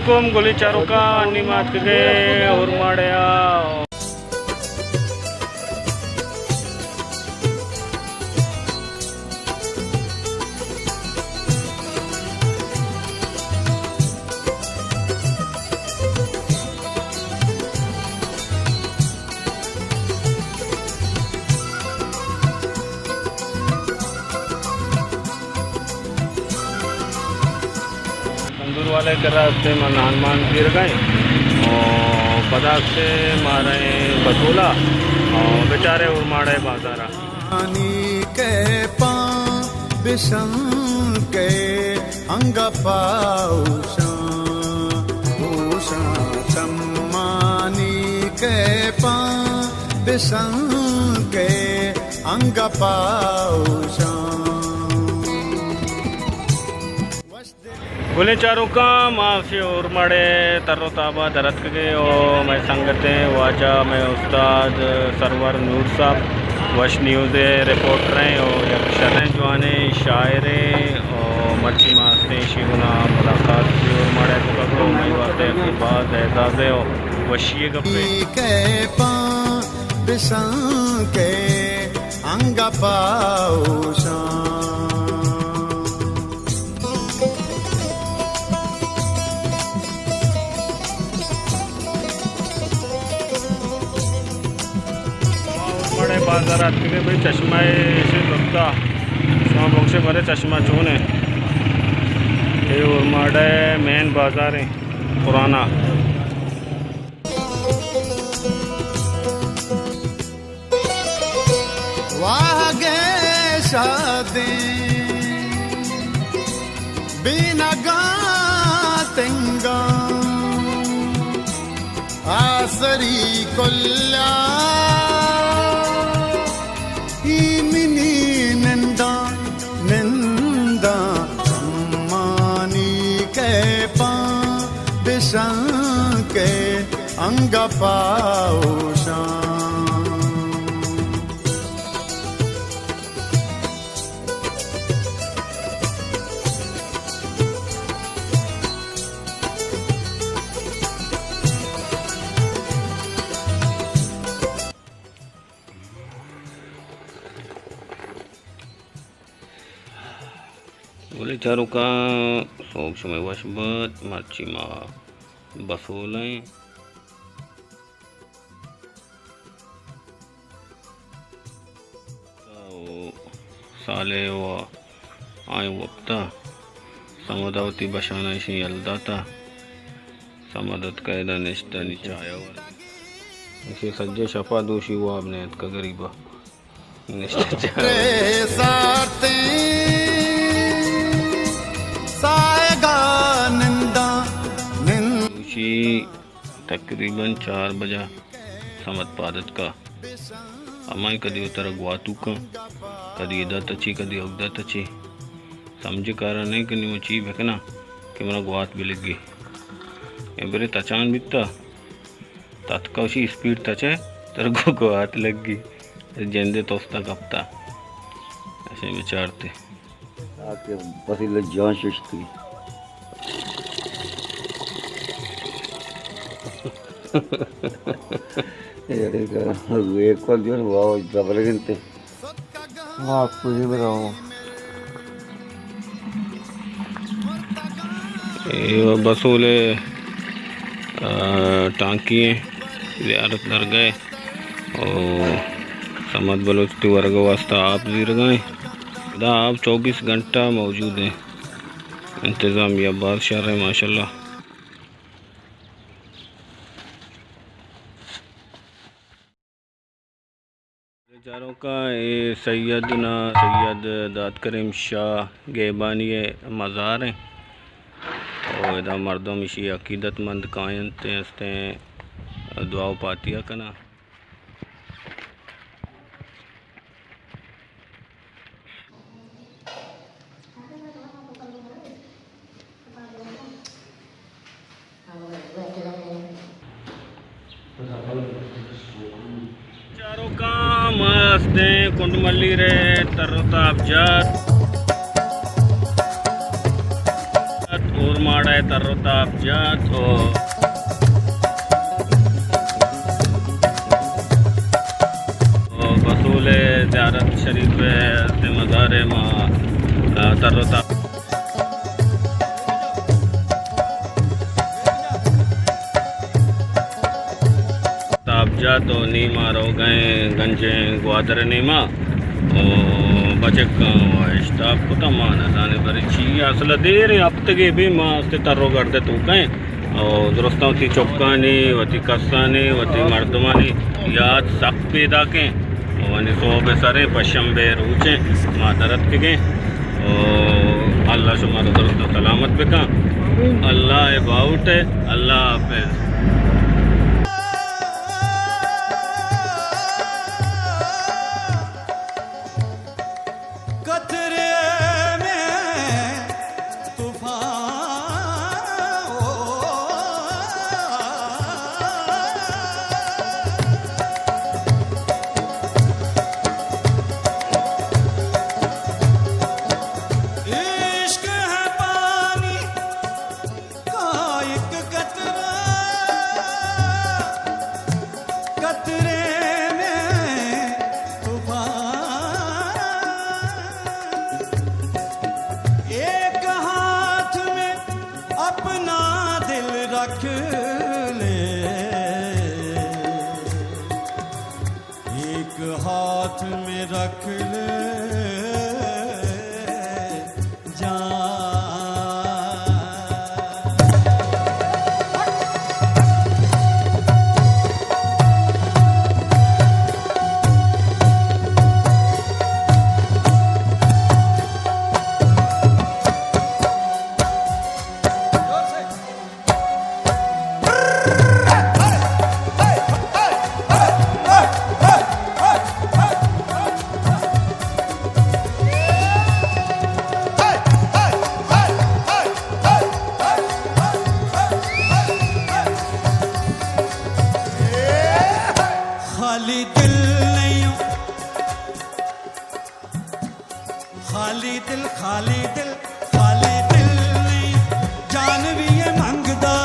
वालेकुम गोली चारों का निमात के और माड़या तंदूर वाले कर रास्ते में नानमान गिर गए और पदाक से मारे बतूला और बेचारे उर्माड़े बाजारा के पा बिशं के अंग पाउषा भूषा सम्मानी के पा बिशं के अंग पाउषा बोले चारों का माफी और मड़े तरो ताबा दरत के और मैं संगते वाजा मैं उस्ताद सरवर नूर साहब वश न्यूज़ रिपोर्टर हैं और यक्षर जवाने शायरे और मर्ची मास्ते शिवना मुलाकात से और मड़े तो करो मैं वास्ते के बाद एजाज़े और वशिए गप्पे के पा बिशं के अंग पाउषा बाजारात के भाई चश्मा से लगता चश्मा बॉक्स से भरे चश्मा चून है ये उर्माड़े मेन बाजार है पुराना वाह गे शादी बिना गातेंगा आसरी कोल्ला के अंग पाउषा बोले चारों का सोच में वशबत मर्ची मा बसूलें साले व आय वक्ता समदावती बशाना शी अलदाता समदत कैदा निष्ठा निचायावर इसे सज्जे शफा दोषी हुआ आपने का गरीबा निष्ठा तकरीबन 4 बजा समत पादत का अमाई कदी उतर ग्वातू का कदी इदा तची कदी उगदा तची समझे कारण नहीं कि वो चीज है ना कि मेरा ग्वात भी लग गई ये बड़े तचान बिकता तत्काशी स्पीड तचे तेरे को ग्वात लग गई जेंदे तोस्ता कपता ऐसे में चारते आके पसीले जान शुष्की एक बार जो वाह डबल गिनते आपको ये बताओ ये बसूले टांकिए ज़ियारत कर गए और समद बलोचती वर्ग वास्ता आप ज़िर गए आप 24 घंटा मौजूद हैं इंतज़ाम या बादशाह है माशाल्लाह चारों का ये सैयद दाद करीम शाह गेबानी मज़ार हैं और इधर मर्दों इसी अकीदतमंद कायनते हंसते दुआ पातिया करना चारों का मस्त कुंडमली रे तरोताब जात और माड़ा है तर्रोताब जात वसूल ज़ियारत शरीफ से मज़ार मां तर्रोताब ताबजा तो नीमा रो गए गंजे ग्वादर नीमा बचक इश्ताब को तमान जाने पर ची असल देर हफ्ते भी मस्त तर्रो करते तू कहें और दुरुस्ता थी चौकानी वती कसानी वती मर्दमानी याद सक पैदा के वनी सोबे सरे पशंबे रूचे मादरत के गए और अल्लाह शुमार दुरुस्त सलामत बेका अल्लाह बाउट है अल्लाह हाफिज़। रख ले एक हाथ में रख ले खाली दिल नहीं खाली दिल खाली दिल खाली दिल नहीं जान भी ये मंगदा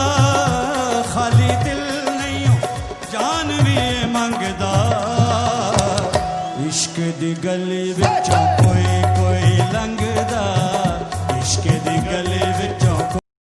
खाली दिल नहीं जान भी ये मंगदा इश्क दी गली विचों कोई